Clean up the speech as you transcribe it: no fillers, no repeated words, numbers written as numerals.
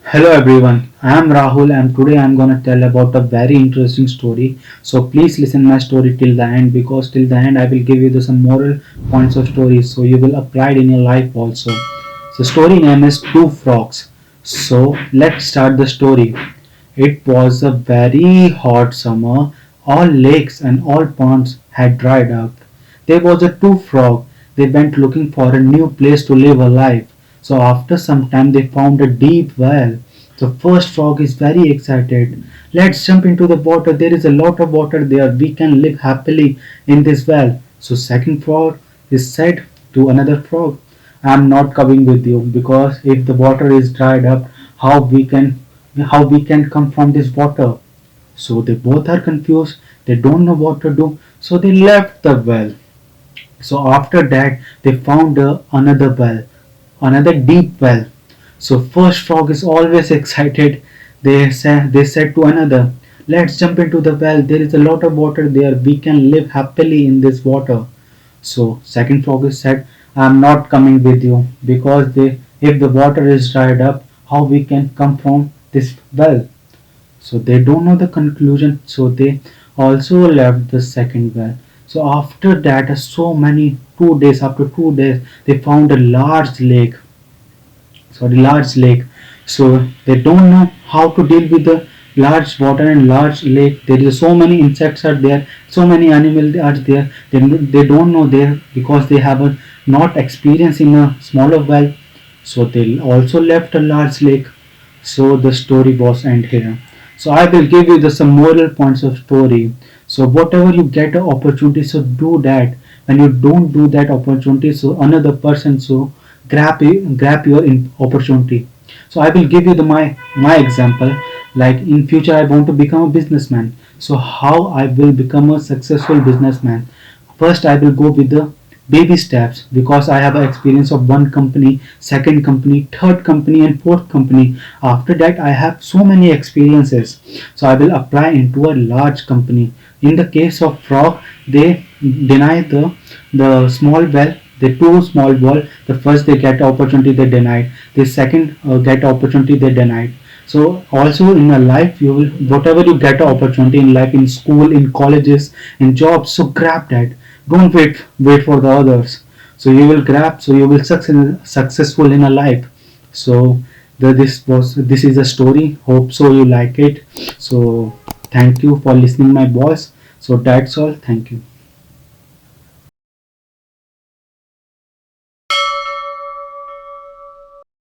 Hello everyone, I am Rahul and today I am gonna tell about a very interesting story. So please listen my story till the end because till the end I will give you some moral points of story so you will apply it in your life also. So story name is Two Frogs. So let's start the story. It was a very hot summer. All lakes and all ponds had dried up. There was a two frog. They went looking for a new place to live a life. So after some time they found a deep well. The first frog is very excited. Let's jump into the water. There is a lot of water there. We can live happily in this well. So second frog is said to another frog, I am not coming with you because if the water is dried up, how we can how we can come from this water? So they both are confused. They don't know what to do. So they left the well. So after that, they found another well, another deep well. So first frog is always excited. They said to another, "Let's jump into the well. There is a lot of water there. We can live happily in this water." So second frog is said, "I am not coming with you because if the water is dried up, how we can come from this well?" So they don't know the conclusion, so they also left the second well. So after that, so many 2 days, after 2 days, they found a large lake. So they don't know how to deal with the large water and large lake. There is so many insects are there, so many animals are there. They don't know there because they have a not experience in a smaller well. So they also left a large lake. So the story was end here. So I will give you the some moral points of story. So whatever you get an opportunity, so do that. When you don't do that opportunity, so another person so grab your opportunity. So I will give you my example. Like in future, I want to become a businessman. So how I will become a successful businessman? First, I will go with the baby steps because I have experience of one company, second company, third company, and fourth company. After that, I have so many experiences. So I will apply into a large company. In the case of frog, they deny the small well. The two small ball. The first they get opportunity they denied. The second get opportunity they denied. So also in a life you will whatever you get opportunity in life, in school, in colleges, in jobs, so grab that. Don't wait for the others. So you will grab, so you will successful in a life. So this is a story. Hope so you like it. So thank you for listening my boss. So that's all. Thank you.